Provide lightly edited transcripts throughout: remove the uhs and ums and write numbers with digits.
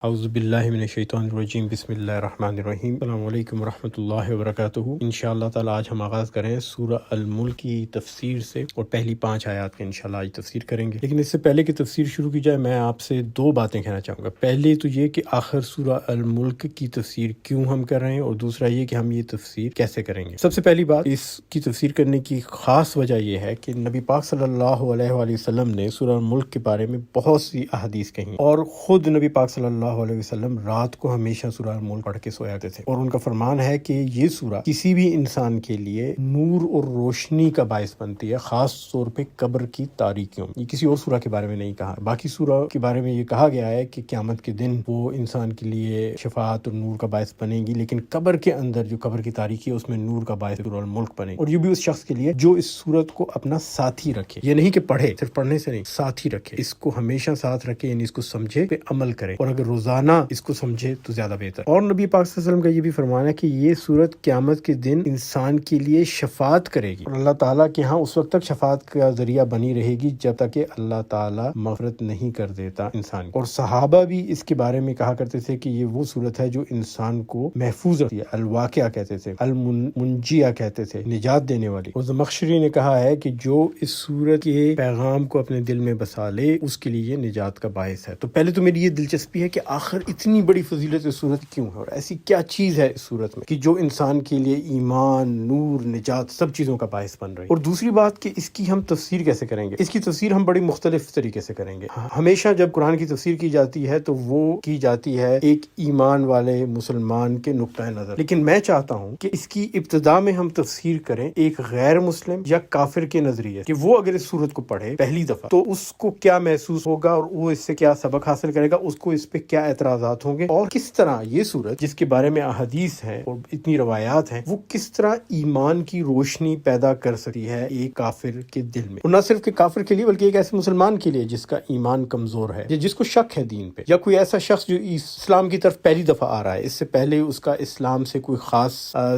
اعوذ باللہ من الشیطان الرجیم، بسم اللہ الرحمن الرحیم۔ السلام علیکم ورحمۃ اللہ وبرکاتہ۔ انشاءاللہ تعالی آج ہم آغاز کریں سورہ الملک کی تفسیر سے، اور پہلی 5 آیات کی انشاءاللہ آج تفسیر کریں گے۔ لیکن اس سے پہلے کہ تفسیر شروع کی جائے، میں آپ سے 2 باتیں کہنا چاہوں گا۔ پہلے تو یہ کہ آخر سورہ الملک کی تفسیر کیوں ہم کر رہے ہیں، اور دوسرا یہ کہ ہم یہ تفسیر کیسے کریں گے۔ سب سے پہلی بات، اس کی تفسیر کرنے کی خاص وجہ یہ ہے کہ نبی پاک صلی اللہ علیہ وآلہ وسلم نے سورہ الملک کے بارے میں بہت سی احادیث کہیں، اور خود نبی پاک صلی اللہ علیہ وسلم رات کو ہمیشہ سورہ الملک پڑھ کے سویا کرتے تھے، اور ان کا فرمان ہے کہ یہ سورہ کسی بھی انسان کے لیے نور اور روشنی کا باعث بنتی ہے، خاص طور پہ قبر کی تاریکیوں میں۔ یہ کسی اور سورہ کے بارے میں نہیں کہا، باقی سورہ کے بارے میں یہ کہا گیا ہے کہ قیامت کے دن وہ انسان کے لیے شفاعت اور نور کا باعث بنے گی، لیکن قبر کے اندر جو قبر کی تاریکی ہے اس میں نور کا باعث سورہ الملک بنے گی، اور یہ بھی اس شخص کے لیے جو اس سورت کو اپنا ساتھی رکھے۔ یہ نہیں کہ پڑھے، صرف پڑھنے سے نہیں، ساتھی رکھے، اس کو ہمیشہ ساتھ رکھے، یعنی اس کو سمجھے، پہ عمل کرے، اور اگر روزانہ اس کو سمجھے تو زیادہ بہتر۔ اور نبی پاک صلی اللہ علیہ وسلم کا یہ بھی فرمان ہے کہ یہ سورت قیامت کے دن انسان کے لیے شفاعت کرے گی، اور اللہ تعالیٰ کے ہاں اس وقت تک شفاعت کا ذریعہ بنی رہے گی جب تک کہ اللہ تعالیٰ مغفرت نہیں کر دیتا انسان کو۔ اور صحابہ بھی اس کے بارے میں کہا کرتے تھے کہ یہ وہ سورت ہے جو انسان کو محفوظ رکھتی ہے، الواقعہ کہتے تھے، المنجیہ کہتے تھے، نجات دینے والی۔ اور زمخشری نے کہا ہے کہ جو اس سورت کے پیغام کو اپنے دل میں بسا لے اس کے لیے یہ نجات کا باعث ہے۔ تو پہلے تو میری یہ دلچسپی ہے کہ آخر اتنی بڑی فضیلت اس سورت کیوں ہے، اور ایسی کیا چیز ہے اس سورت میں کہ جو انسان کے لیے ایمان، نور، نجات، سب چیزوں کا باعث بن رہی ہے۔ اور دوسری بات کہ اس کی ہم تفسیر کیسے کریں گے۔ اس کی تفسیر ہم بڑی مختلف طریقے سے کریں گے۔ ہمیشہ جب قرآن کی تفسیر کی جاتی ہے تو وہ کی جاتی ہے ایک ایمان والے مسلمان کے نقطہ نظر، لیکن میں چاہتا ہوں کہ اس کی ابتدا میں ہم تفسیر کریں ایک غیر مسلم یا کافر کے نظریے، کہ وہ اگر اس سورت کو پڑھے پہلی دفعہ تو اس کو کیا محسوس ہوگا، اور وہ اس سے کیا سبق حاصل کرے گا، اس کو اس پہ کیا اعتراضات ہوں گے، اور کس طرح یہ سورت جس کے بارے میں احادیث ہیں اور اتنی روایات ہیں، وہ کس طرح ایمان کی روشنی پیدا کر سکتی ہے ایک کافر کے دل میں، اور نہ صرف کہ کافر کے لیے بلکہ ایک ایسے مسلمان کے لیے جس کا ایمان کمزور ہے، یا جس کو شک ہے دین پہ، یا کوئی ایسا شخص جو اسلام کی طرف پہلی دفعہ آ رہا ہے، اس سے پہلے اس کا اسلام سے کوئی خاص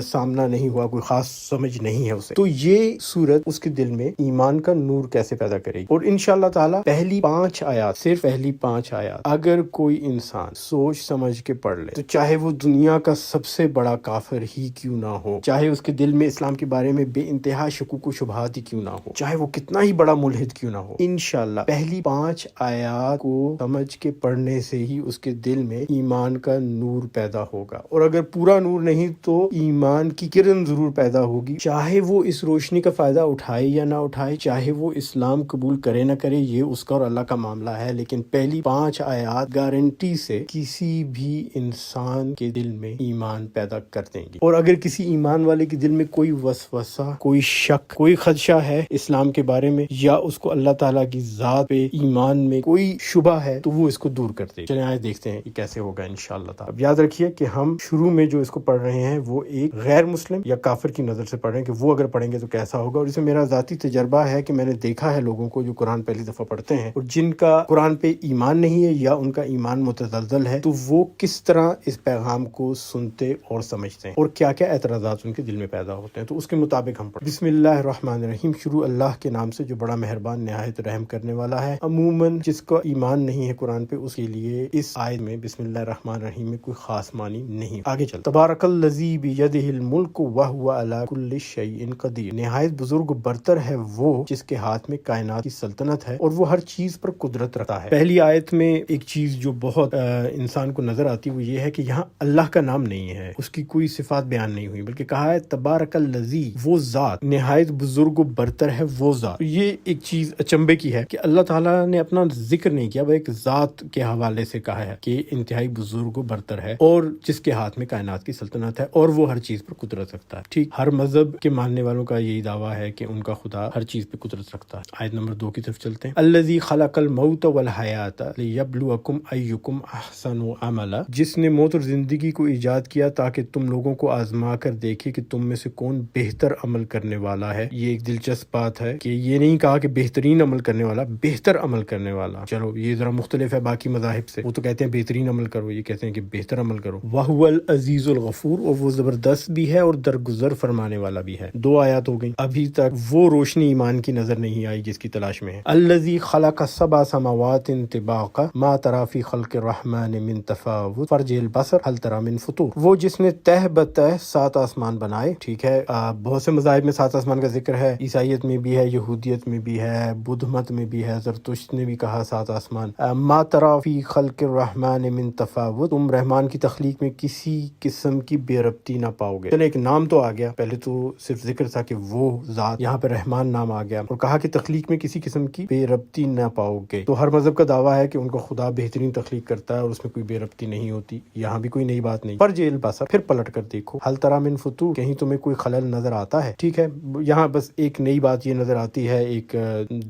سامنا نہیں ہوا، کوئی خاص سمجھ نہیں ہے اسے، تو یہ سورت اس کے دل میں ایمان کا نور کیسے پیدا کرے گی۔ اور انشاءاللہ تعالی پہلی 5 آیات، صرف پہلی 5 آیات اگر کوئی انسان سوچ سمجھ کے پڑھ لے، تو چاہے وہ دنیا کا سب سے بڑا کافر ہی کیوں نہ ہو، چاہے اس کے دل میں اسلام کے بارے میں بے انتہا شکوک و شبہات ہی کیوں نہ ہو، چاہے وہ کتنا ہی بڑا ملحد کیوں نہ ہو، انشاءاللہ پہلی 5 آیات کو سمجھ کے پڑھنے سے ہی اس کے دل میں ایمان کا نور پیدا ہوگا، اور اگر پورا نور نہیں تو ایمان کی کرن ضرور پیدا ہوگی، چاہے وہ اس روشنی کا فائدہ اٹھائے یا نہ اٹھائے، چاہے وہ اسلام قبول کرے نہ کرے، یہ اس کا اور اللہ کا معاملہ ہے، لیکن پہلی 5 آیات گارنٹی سے کسی بھی انسان کے دل میں ایمان پیدا کر دیں گی۔ اور اگر کسی ایمان والے کے دل میں کوئی وسوسہ، کوئی شک، کوئی خدشہ ہے اسلام کے بارے میں، یا اس کو اللہ تعالیٰ کی ذات پہ ایمان میں کوئی شبہ ہے، تو وہ اس کو دور کر دے۔ چلیں آئے دیکھتے ہیں یہ کیسے ہوگا انشاءاللہ تعالی۔ اب یاد رکھیے کہ ہم شروع میں جو اس کو پڑھ رہے ہیں وہ ایک غیر مسلم یا کافر کی نظر سے پڑھ رہے ہیں کہ وہ اگر پڑھیں گے تو کیسا ہوگا، اور اسے میرا ذاتی تجربہ ہے کہ میں نے دیکھا ہے لوگوں کو جو قرآن پہلی دفعہ پڑھتے ہیں اور جن کا قرآن پہ ایمان نہیں ہے یا ان کا ایمان متزلزل ہے، تو وہ کس طرح اس پیغام کو سنتے اور سمجھتے ہیں، اور کیا کیا اعتراضات ان کے دل میں پیدا ہوتے ہیں، تو اس کے مطابق ہم پڑھیں۔ بسم اللہ الرحمن الرحیم، شروع اللہ کے نام سے جو بڑا مہربان نہایت رحم کرنے والا ہے۔ عموماً جس کا ایمان نہیں ہے قرآن پہ، اس کے لیے اس آیت میں بسم اللہ الرحمن الرحیم میں کوئی خاص معنی نہیں۔ آگے چل، تبارک الذی بیدہ الملک وہو علی کل شیء قدیر، نہایت بزرگ و برتر ہے وہ جس کے ہاتھ میں کائنات کی سلطنت ہے اور وہ ہر چیز پر قدرت رکھتا ہے۔ پہلی آیت میں ایک چیز جو بہت انسان کو نظر آتی وہ یہ ہے کہ یہاں اللہ کا نام نہیں ہے، اس کی کوئی صفات بیان نہیں ہوئی، بلکہ کہا ہے تبارک الذی، وہ ذات، نہایت بزرگ و برتر ہے وہ ذات۔ یہ ایک چیز اچنبے کی ہے کہ اللہ تعالیٰ نے اپنا ذکر نہیں کیا، وہ ایک ذات کے حوالے سے کہا ہے کہ انتہائی بزرگ و برتر ہے، اور جس کے ہاتھ میں کائنات کی سلطنت ہے، اور وہ ہر چیز پر قدرت رکھتا ہے۔ ٹھیک، ہر مذہب کے ماننے والوں کا یہی دعویٰ ہے کہ ان کا خدا ہر چیز پہ قدرت رکھتا ہے۔ آیت نمبر 2 کی طرف چلتے ہیں۔ الذی خلق الموت والحیات لیبلوکم ایکم احسن عملا، جس نے موت اور زندگی کو ایجاد کیا تاکہ تم لوگوں کو آزما کر دیکھے کہ تم میں سے کون بہتر عمل کرنے والا ہے۔ یہ ایک دلچسپ بات ہے کہ یہ نہیں کہا کہ بہترین عمل کرنے والا، بہتر عمل کرنے والا۔ چلو یہ ذرا مختلف ہے باقی مذاہب سے، وہ تو کہتے ہیں بہترین عمل کرو، یہ کہتے ہیں کہ بہتر عمل کرو۔ وَهُوَ الْعَزِيزُ الْغَفُورُ، اور وہ زبردست بھی ہے اور درگزر فرمانے والا بھی ہے۔ 2 آیات ہو گئی، ابھی تک وہ روشنی ایمان کی نظر نہیں آئی جس کی تلاش میں ہے۔ الَّذِي خَلَقَ 7 سَمَاوَاتٍ طِبَاقًا مَا تَرَىٰ فِي خَلْقِ الرحمن من تفاوت فرج البصر هل ترى من فطور، وہ جس نے تہ بتہ 7 آسمان بنائے. ٹھیک ہے، بہت سے مذاہب میں 7 آسمان کا ذکر ہے، عیسائیت میں بھی ہے، یہودیت میں بھی ہے، بدھ مت میں بھی ہے، زرتشت نے بھی کہا 7 آسمان. ما ترى فی خلق الرحمن من تفاوت، تم رحمان کی تخلیق میں کسی قسم کی بے ربطی نہ پاؤ گے. چلے ایک نام تو آ گیا، پہلے تو صرف ذکر تھا کہ وہ ذات، یہاں پہ رحمان نام آ گیا، اور کہا کہ تخلیق میں کسی قسم کی بے ربطی نہ پاؤ گے. تو ہر مذہب کا دعویٰ ہے کہ ان کو خدا بہترین تخلیق کرتا ہے اور اس میں کوئی بے ربطی نہیں ہوتی. یہاں بھی کوئی نئی بات نہیں. فرج البصر، پھر پلٹ کر دیکھو، هل ترى من فطور، کہیں تمہیں کوئی خلل نظر آتا ہے. ٹھیک ہے، یہاں بس ایک نئی بات یہ نظر آتی ہے ایک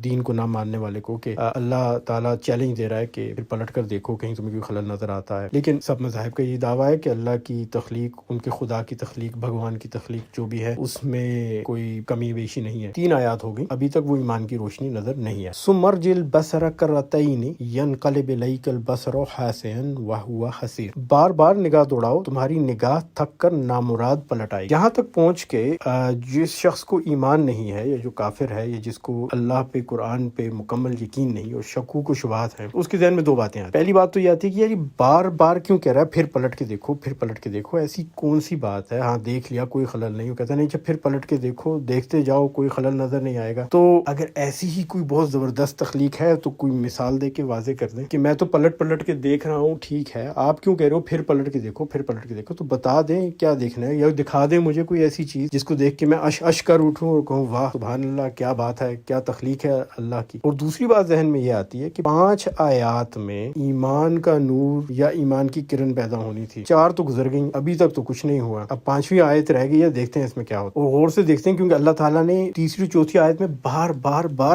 دین کو نہ ماننے والے کو کہ اللہ تعالیٰ چیلنج دے رہا ہے کہ پھر پلٹ کر دیکھو کہیں تمہیں کوئی خلل نظر آتا ہے. لیکن سب مذاہب کا یہ دعویٰ ہے کہ اللہ کی تخلیق، ان کے خدا کی تخلیق، بھگوان کی تخلیق جو بھی ہے اس میں کوئی کمی بیشی نہیں ہے. 3 آیات ہو گئی، ابھی تک وہ ایمان کی روشنی نظر نہیں ہے. ثم ارجع البصر کرتین ینقلب الیک البصر خاسئا وهو حسیر، بار بار نگاہ دوڑاؤ، تمہاری نگاہ تھک کر نامراد پلٹ آئے. یہاں تک پہنچ کے جس شخص کو ایمان نہیں ہے یا جو کافر ہے یا جس کو اللہ پہ، قرآن پہ مکمل یقین نہیں اور شکوک و شبہات ہیں، اس کے ذہن میں 2 باتیں آتی. پہلی بات تو یہ آتی ہے کہ یار یہ بار بار کیوں کہہ رہا ہے پھر پلٹ کے دیکھو، پھر پلٹ کے دیکھو، ایسی کون سی بات ہے؟ ہاں دیکھ لیا کوئی خلل نہیں. وہ کہتا نہیں جب پھر پلٹ کے دیکھو، دیکھتے جاؤ کوئی خلل نظر نہیں آئے گا. تو اگر ایسی ہی کوئی بہت زبردست تخلیق ہے تو کوئی مثال دے کے واضح کر دیں کہ میں تو پلٹ پلٹ کے دیکھ رہا ہوں. ٹھیک ہے، آپ کیوں کہہ رہے ہو پھر پلٹ کے دیکھو، پھر پلٹ کے دیکھو؟ تو بتا دیں کیا دیکھنا ہے، یا دکھا دیں مجھے کوئی ایسی چیز جس کو دیکھ کے میں اش کر اٹھوں اور کہوں واہ سبحان اللہ، کیا بات ہے، کیا تخلیق ہے اللہ کی. اور دوسری بات ذہن میں یہ آتی ہے کہ 5 آیات میں ایمان کا نور یا ایمان کی کرن پیدا ہونی تھی، 4 تو گزر گئیں، ابھی تک تو کچھ نہیں ہوا. اب 5ویں آیت رہ گئی ہے، دیکھتے ہیں اس میں کیا ہوتا ہے. اور غور سے دیکھتے ہیں کیونکہ اللہ تعالیٰ نے 3ری 4تھی آیت میں بار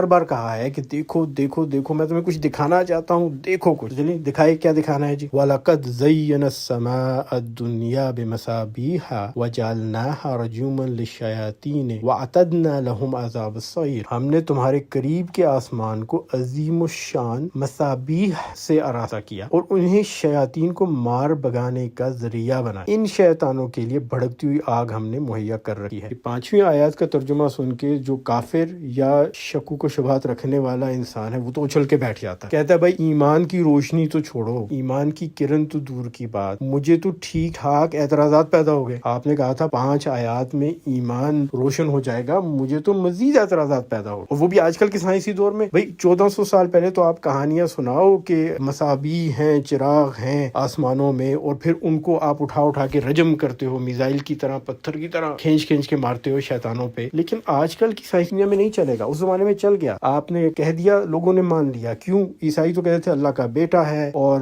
بار کہا ہے کہ دیکھو دیکھو دیکھو، میں تمہیں کچھ دکھانا چاہتا ہوں، دیکھو کچھ. چلیے دکھائے کیا دکھانا ہے جی. وَلَقَدْ زَيَّنَا السَّمَاءَ الدُّنْيَا بِمَصَابِيحَ وَجَعَلْنَاهَا رُجُومًا لِلشَّيَاطِينِ وَأَعْتَدْنَا لَهُمْ عَذَابَ السَّعِيرِ، ہم نے تمہارے قریب کے آسمان کو عظیم الشان مصابیح سے آراستہ کیا اور انہیں شیاطین کو مار بگانے کا ذریعہ بنایا. ان شیطانوں کے لیے بھڑکتی ہوئی آگ ہم نے مہیا کر رکھی ہے. 5ویں آیات کا ترجمہ سن کے جو کافر یا شکوک و شبہات رکھنے والا انسان ہے وہ تو اچھل کے بیٹھ جاتا ہے، کہتا ہے بھائی ایمان کی روشنی تو چھوڑو، ایمان کی کرن تو دور کی بات، مجھے تو ٹھیک ٹھاک اعتراضات پیدا ہو گئے. آپ نے کہا تھا 5 آیات میں ایمان روشن ہو جائے گا، مجھے تو مزید اعتراضات پیدا ہو، اور وہ بھی آج کل کے سائنسی دور میں. بھائی 1400 سال پہلے تو آپ کہانیاں سناؤ کہ مصابیح ہیں، چراغ ہیں آسمانوں میں، اور پھر ان کو آپ اٹھا کے رجم کرتے ہو، میزائل کی طرح، پتھر کی طرح کھینچ کے مارتے ہو شیطانوں پہ. لیکن آج کل کی سائنس دنیا میں نہیں چلے گا، اس زمانے میں چل گیا. آپ نے کہہ دیا، لوگوں نے مان لیا. کیوں؟ عیسائی تو کہتے تھے اللہ کا بیٹا ہے، اور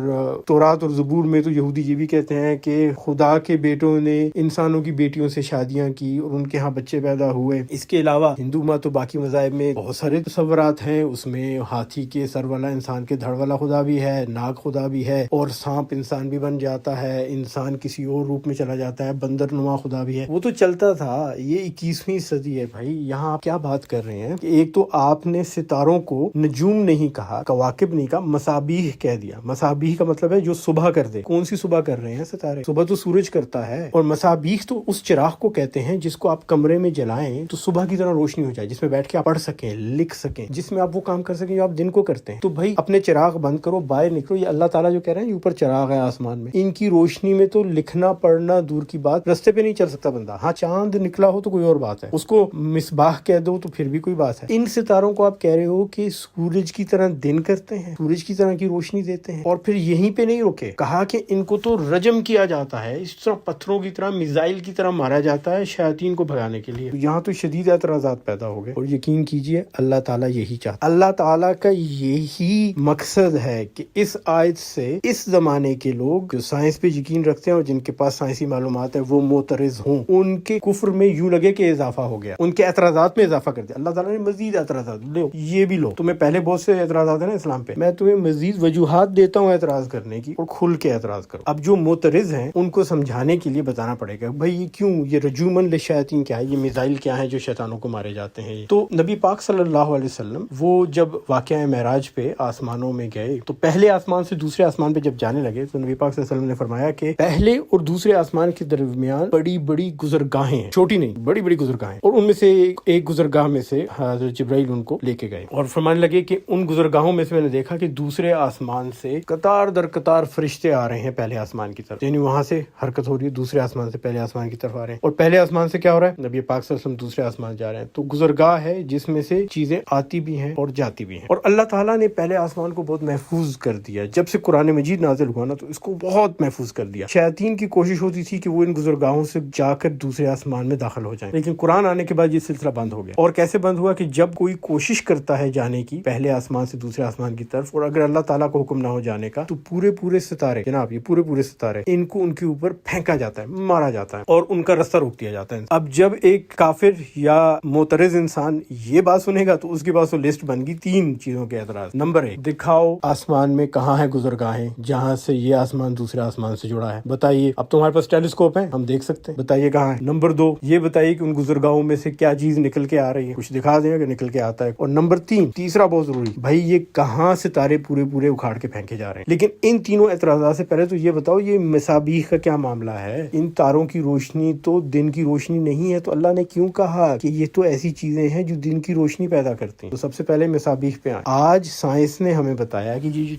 تورات اور زبور میں تو یہودی یہ بھی کہتے ہیں کہ خدا کے بیٹوں نے انسانوں کی بیٹیوں سے شادیاں کی اور ان کے ہاں بچے پیدا ہوئے. اس کے علاوہ ہندو مت و باقی مذاہب میں بہت سارے تصورات ہیں، اس میں ہاتھی کے سر والا انسان کے دھڑ والا خدا بھی ہے، ناگ خدا بھی ہے، اور سانپ انسان بھی بن جاتا ہے، انسان کسی اور روپ میں چلا جاتا ہے، بندر نما خدا بھی ہے. وہ تو چلتا تھا. یہ 21ویں صدی ہے بھائی. یہاں آپ کیا بات کر رہے ہیں کہ ایک تو آپ نے ستاروں کو نجوم نہیں کہا، کواکب نہیں کہا، مصابیح کہہ دیا. مصابیح کا مطلب ہے جو صبح کر دے. کون سی صبح کر رہے ہیں ستارے؟ صبح تو سورج کرتا ہے. اور مصابیح تو اس چراغ کو کہتے ہیں جس کو آپ کمرے میں جلائیں تو صبح کی طرح روشنی ہو جائے، جس میں بیٹھ کے آپ پڑھ سکیں، لکھ سکیں، جس میں آپ وہ کام کر سکیں جو آپ دن کو کرتے ہیں. تو بھائی اپنے چراغ بند کرو، باہر نکلو. یہ اللہ تعالیٰ جو کہہ رہے ہیں یہ اوپر چراغ ہے آسمان میں، ان کی روشنی میں تو لکھنا پڑھنا دور کی بات، رستے پہ نہیں چل سکتا بندہ. ہاں چاند نکلا ہو تو کوئی اور بات ہے، اس کو مصباح کہہ دو تو پھر بھی کوئی بات ہے. ان ستاروں کو آپ کہہ رہے ہو کہ سورج کی طرح دن کرتے ہیں، سورج کی طرح کی روشنی دیتے ہیں. اور پھر یہیں پہ نہیں رکے، کہا کہ ان کو تو رجم کیا جاتا ہے، اس طرح پتھروں کی طرح، میزائل کی طرح مارا جاتا ہے شیاطین کو بھگانے کے لیے. یہاں تو شدید اعتراضات پیدا ہو گئے. اور یقین کیجئے اللہ تعالیٰ یہی چاہتا، اللہ تعالیٰ کا یہی مقصد ہے کہ اس آیت سے اس زمانے کے لوگ جو سائنس پہ یقین رکھتے ہیں اور جن کے پاس سائنسی معلومات ہے وہ معترض ہوں، ان کے کفر میں یوں لگے کہ اضافہ ہو گیا، ان کے اعتراضات میں اضافہ کر دیا. اللہ تعالیٰ نے مزید اعتراضات لو، یہ بھی لو. تمہیں پہلے بہت سے اعتراضات ہیں نا اسلام پہ، میں تمہیں مزید وجوہات دیتا ہوں اعتراض کرنے کی، اور کھل کے اعتراض کرو. اب جو معترض ہیں ان کو سمجھانے کے لیے بتانا پڑے گا بھائی یہ کیوں، یہ رجومن للشیاطین کیا ہے، یہ میزائل کیا ہے جو شیطانوں کو مارے جاتے ہیں. تو نبی پاک صلی اللہ علیہ وسلم وہ جب واقعہ معراج پہ آسمانوں میں گئے تو پہلے آسمان سے دوسرے آسمان پہ جب جانے لگے تو نبی پاک صلی اللہ علیہ وسلم نے فرمایا کہ پہلے اور دوسرے آسمان کے درمیان بڑی بڑی گزرگاہیں ہیں، چھوٹی نہیں، بڑی بڑی گزرگاہیں، اور ان میں سے ایک گزرگاہ میں سے حضرت جبرائیل ان کو لے کے گئے اور فرمانے لگے کہ ان گزرگاہوں میں سے میں نے دیکھا کہ دوسرے آسمان سے قطع قطار در قطار فرشتے آ رہے ہیں پہلے آسمان کی طرف، یعنی وہاں سے حرکت ہو رہی ہے، دوسرے آسمان سے پہلے آسمان کی طرف آ رہے ہیں. اور پہلے آسمان سے کیا ہو رہا ہے؟ نبی پاک صلی اللہ علیہ وسلم دوسرے آسمان جا رہے ہیں. تو گزرگاہ ہے جس میں سے چیزیں آتی بھی ہیں اور جاتی بھی ہیں. اور اللہ تعالیٰ نے پہلے آسمان کو بہت محفوظ کر دیا. جب سے قرآن مجید نازل ہوا نا تو اس کو بہت محفوظ کر دیا. شیاطین کی کوشش ہوتی تھی کہ وہ ان گزرگاہوں سے جا کر دوسرے آسمان میں داخل ہو جائیں، لیکن قرآن آنے کے بعد یہ سلسلہ بند ہو گیا. اور کیسے بند ہوا کہ جب کوئی کوشش کرتا ہے جانے کی پہلے آسمان سے دوسرے آسمان کی طرف، اور اگر اللہ تعالیٰ کو حکم نہ ہو جانے کا، تو پورے ستارے جناب، یہ پورے ستارے ان کو ان کے اوپر پھینکا جاتا ہے، مارا جاتا ہے اور ان کا رستہ روک دیا جاتا ہے. اب جب ایک کافر یا معترض انسان یہ بات سنے گا تو اس کے پاس تو لسٹ بن گئی 3 چیزوں کے اعتراض. نمبر 1، دکھاؤ آسمان میں کہاں ہے گزرگاہیں جہاں سے یہ آسمان دوسرے آسمان سے جڑا ہے، بتائیے. اب تمہارے پاس ٹیلیسکوپ ہے، ہم دیکھ سکتے ہیں، بتائیے کہاں ہے. نمبر 2، یہ بتائیے کہ ان گزرگاہوں میں سے کیا چیز نکل کے آ رہی ہے، کچھ دکھا دیں کہ نکل کے آتا ہے. اور نمبر 3، تیسرا بہت ضروری، بھائی یہ کہاں ستارے پورے اکھاڑ کے پھینکے جا رہے ہیں. لیکن ان تینوں اعتراضات سے پہلے تو یہ بتاؤ یہ مصابیح کا کیا معاملہ ہے؟ ان تاروں کی روشنی تو دن کی روشنی نہیں ہے، تو اللہ نے کیوں کہا کہ یہ تو ایسی چیزیں ہیں جو دن کی روشنی پیدا کرتی ہیں؟ تو سب سے پہلے مصابیح پہ آئیں. آج سائنس نے ہمیں بتایا کہ یہ جو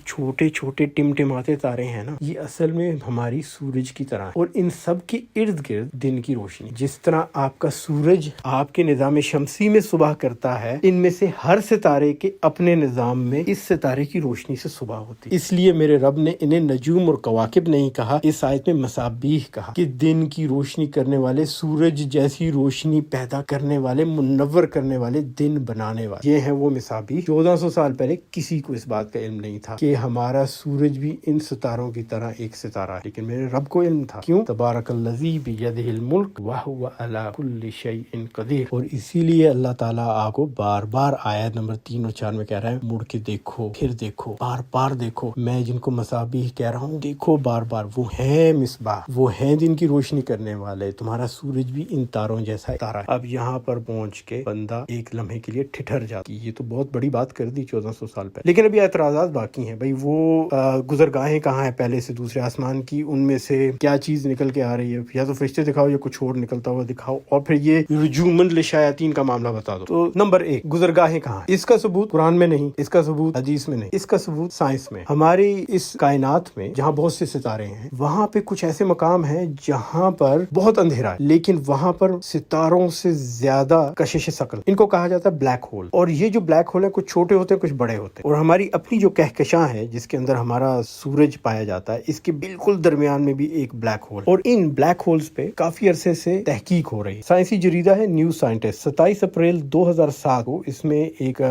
چھوٹے ٹمٹماتے تارے ہیں نا، یہ اصل میں ہماری سورج کی طرح، اور ان سب کے ارد گرد دن کی روشنی. جس طرح آپ کا سورج آپ کے نظام شمسی میں صبح کرتا ہے، ان میں سے ہر ستارے کے اپنے نظام میں اس ستارے کی روشنی سے صبح ہوتی. اس لیے میرے رب نے انہیں نجوم اور کواکب نہیں کہا، اس آیت میں مصابیح کہا کہ دن کی روشنی کرنے والے، سورج جیسی روشنی پیدا کرنے والے، منور کرنے والے، دن بنانے والے، یہ ہیں وہ مصابیح. 1400 سال پہلے کسی کو اس بات کا علم نہیں تھا کہ ہمارا سورج بھی ان ستاروں کی طرح ایک ستارہ ہے، لیکن میرے رب کو علم تھا. کیوں؟ تبارک الذی بیدہ الملک وہو علی کل شیء قدیر. اور اسی لیے اللہ تعالیٰ آپ کو بار بار آیت نمبر 3 اور 4 میں کہہ رہا ہے، مڑ کے دیکھو، پھر دیکھو، بار بار دیکھو. میں جن کو مصابیح کہہ رہا ہوں دیکھو بار بار، وہ ہیں مصباح، وہ ہیں دن کی روشنی کرنے والے. تمہارا سورج بھی ان تاروں جیسا تارا ہے. اب یہاں پر پہنچ کے بندہ ایک لمحے کے لیے ٹھٹر جاتا. یہ تو بہت بڑی بات کر دی 1400 سال پہلے، لیکن ابھی اعتراضات باقی ہیں. بھائی وہ گزرگاہیں کہاں ہیں پہلے سے دوسرے آسمان کی، ان میں سے کیا چیز نکل کے آ رہی ہے؟ یا تو فرشتے دکھاؤ یا کچھ اور نکلتا ہوا دکھاؤ، اور پھر یہ رجومن للشیاطین کا معاملہ بتا دو. تو نمبر 1، گزرگاہیں کہاں ہیں؟ اس کا ثبوت قرآن میں نہیں، اس کا ثبوت حدیث میں نہیں، اس کا ثبوت سائنس میں. ہماری اس کائنات میں جہاں بہت سے ستارے ہیں، وہاں پہ کچھ ایسے مقام ہیں جہاں پر بہت اندھیرا ہے، لیکن وہاں پر ستاروں سے زیادہ کشش ثقل، ان کو کہا جاتا ہے بلیک ہول. اور یہ جو بلیک ہول ہیں کچھ چھوٹے ہوتے ہیں، کچھ بڑے ہوتے ہیں. اور ہماری اپنی جو کہکشاں ہے جس کے اندر ہمارا سورج پایا جاتا ہے، اس کے بالکل درمیان میں بھی ایک بلیک ہول. اور ان بلیک ہولز پہ کافی عرصے سے تحقیق ہو رہی ہے. سائنسی جریدہ ہے نیو سائنٹسٹ، 27 اپریل 2007 کو اس میں ایک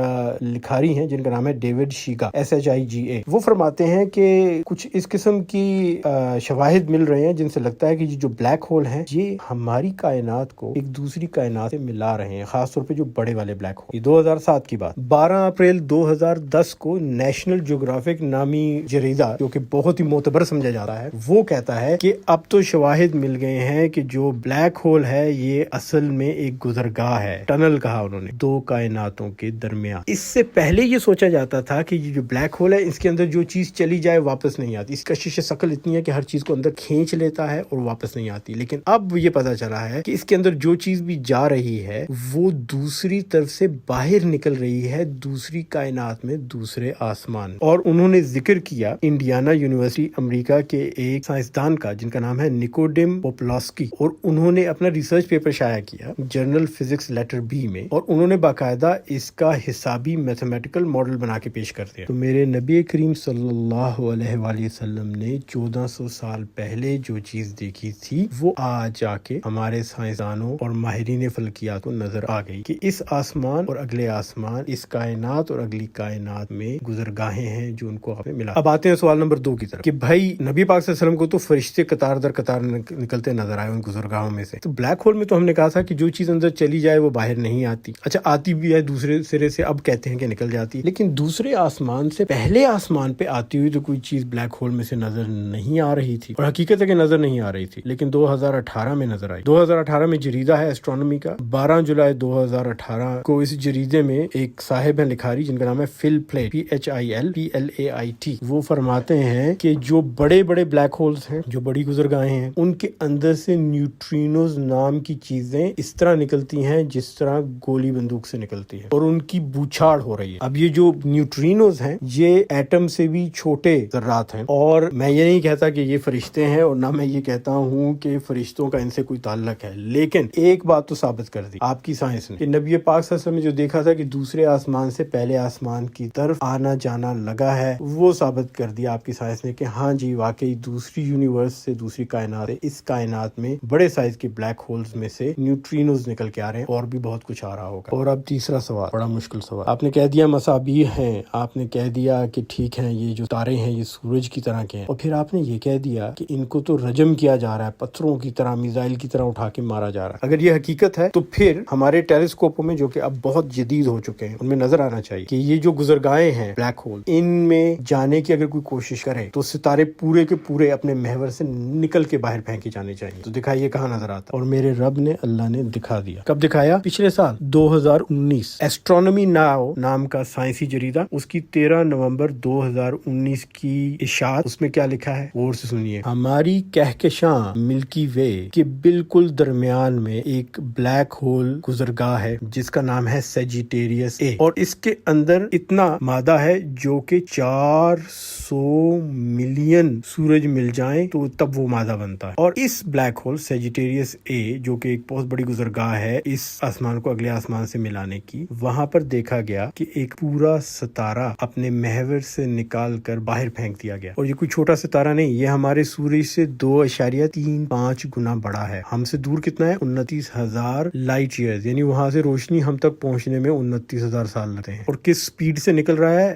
لکھاری ہیں جن کا نام ہے ڈیوڈ شیگا، SHIGA. وہ فرماتے ہیں کہ کچھ اس قسم کی شواہد مل رہے ہیں جن سے لگتا ہے کہ جو بلیک ہول ہیں یہ ہماری کائنات کو ایک دوسری کائنات سے ملا رہے ہیں، خاص طور پہ جو بڑے والے بلیک ہول. یہ 2007 کی بات. 12 اپریل 2010 کو نیشنل جیوگرافک نامی جریدہ، جو کہ بہت ہی معتبر سمجھا جاتا ہے، وہ کہتا ہے کہ اب تو شواہد مل گئے ہیں کہ جو بلیک ہول ہے یہ اصل میں ایک گزرگاہ ہے، ٹنل کہا انہوں نے، دو کائناتوں کے درمیان. اس سے پہلے یہ سوچا جاتا تھا کہ یہ جو بلیک ہول ہے اس کے اندر جو چیز چلی جائے واپس نہیں آتی، اس کا کشش ثقل اتنی ہے کہ ہر چیز کو اندر کھینچ لیتا ہے اور واپس نہیں آتی. لیکن اب یہ پتا چلا ہے کہ اس کے اندر جو چیز بھی جا رہی ہے وہ دوسری طرف سے باہر نکل رہی ہے، دوسری کائنات میں، دوسرے آسمان. اور انہوں نے ذکر کیا انڈیانا یونیورسٹی امریکہ کے ایک سائنسدان کا جن کا نام ہے نیکوڈیم پوپلاسکی، اور انہوں نے اپنا ریسرچ پیپر شائع کیا جرنل فزکس لیٹر B میں، اور انہوں نے باقاعدہ اس کا حسابی میتھمیٹیکل ماڈل بنا کے پیش کر دیا. تو میرے نبی کریم صلی اللہ علیہ وآلہ وسلم نے 1400 سال پہلے جو چیز دیکھی تھی وہ آج جا کے ہمارے سائنسدانوں اور ماہرین فلکیات کو نظر آ گئی کہ اس آسمان اور اگلے آسمان، اس کائنات اور اگلی کائنات میں گزرگاہیں ہیں جو ان کو آپ نے ملا. اب آتے ہیں سوال نمبر 2 کی طرف کہ بھائی نبی پاک صلی اللہ علیہ وسلم کو تو فرشتے قطار در قطار نکلتے نظر آئے ان گزرگاہوں میں سے. تو بلیک ہول میں تو ہم نے کہا تھا کہ جو چیز اندر چلی جائے وہ باہر نہیں آتی. اچھا آتی بھی ہے دوسرے سرے سے، اب کہتے ہیں کہ نکل جاتی، لیکن دوسرے آسمان سے پہلے آسمان پہ آتی ہوئی تو کوئی چیز بلیک ہول میں سے نظر نہیں آ رہی تھی. اور حقیقت ہے کہ نظر نہیں آ رہی تھی، لیکن 2018 میں نظر آئی. 2018 میں جریدہ ہے اسٹرانومی کا، 12 جولائی 2018 کو اس جریدے میں ایک صاحب ہیں لکھاری جن کا نام ہے فل پلیٹ، PHILPLAIT. وہ فرماتے ہیں کہ جو بڑے بڑے بلیک ہولز ہیں، جو بڑی گزرگاہیں ہیں، ان کے اندر سے نیوٹرینوز نام کی چیزیں اس طرح نکلتی ہیں جس طرح گولی بندوق سے نکلتی ہے، اور ان کی بوچھاڑ ہو رہی ہے. اب یہ جو نیوٹرینوز ہیں یہ ایٹم سے بھی چھوٹے چھوٹے ذرات ہیں، اور میں یہ نہیں کہتا کہ یہ فرشتے ہیں، اور نہ میں یہ کہتا ہوں کہ فرشتوں کا ان سے کوئی تعلق ہے، لیکن ایک بات تو ثابت کر دی آپ کی سائنس نے کہ نبی پاک صلی اللہ علیہ وسلم نے جو دیکھا تھا کہ دوسرے آسمان سے پہلے آسمان کی طرف آنا جانا لگا ہے، وہ ثابت کر دیا آپ کی سائنس نے کہ ہاں جی واقعی دوسری یونیورس سے، دوسری کائنات سے، اس کائنات میں بڑے سائز کے بلیک ہولز میں سے نیوٹرینوز نکل کے آ رہے ہیں، اور بھی بہت کچھ آ رہا ہوگا۔ اور اب تیسرا سوال، بڑا مشکل سوال، آپ نے کہہ دیا مصابیح ہیں، آپ نے کہہ دیا کہ ٹھیک ہے یہ جو تارے ہیں یہ سورج کی طرح کے ہیں، اور پھر آپ نے یہ کہہ دیا کہ ان کو تو رجم کیا جا رہا ہے، پتھروں کی طرح، میزائل کی طرح اٹھا کے مارا جا رہا ہے۔ اگر یہ حقیقت ہے تو پھر ہمارے ٹیلیسکوپوں میں جو کہ اب بہت جدید ہو چکے ہیں، ان میں نظر آنا چاہیے کہ یہ جو گزرگاہیں ہیں بلیک ہول، ان میں جانے کی اگر کوئی کوشش کرے تو ستارے پورے کے پورے اپنے محور سے نکل کے باہر پھینکے جانے چاہیے۔ تو دکھائیے کہاں نظر آتا ہے، اور میرے رب نے، اللہ نے دکھا دیا۔ کب دکھایا؟ پچھلے سال 2019۔ ایسٹرونومی ناؤ نام کا سائنسی جریدہ، اس کی 13 نومبر 2019 کی اشاعت، اس میں کیا لکھا ہے غور سے سنیے۔ ہماری کہکشاں ملکی وے کے بالکل درمیان میں ایک بلیک ہول گزرگاہ ہے جس کا نام ہے سیجیٹیریس اے، اور اس کے اندر اتنا مادہ ہے جو کہ 400 ملین سورج مل جائیں تو تب وہ مادہ بنتا ہے۔ اور اس بلیک ہول سیجیٹیریس اے جو کہ ایک بہت بڑی گزرگاہ ہے اس آسمان کو اگلے آسمان سے ملانے کی، وہاں پر دیکھا گیا کہ ایک پورا ستارہ اپنے محور سے نکال کر باہر پھینک دیا گیا، اور یہ کوئی چھوٹا ستارہ نہیں، یہ ہمارے سورج سے 2.35 گنا بڑا ہے۔ ہم سے دور کتنا ہے؟ 29,000 لائٹ ایئرز، یعنی وہاں سے روشنی ہم تک پہنچنے میں 29,000 سال لگتے ہیں۔ اور کس سپیڈ سے نکل رہا ہے؟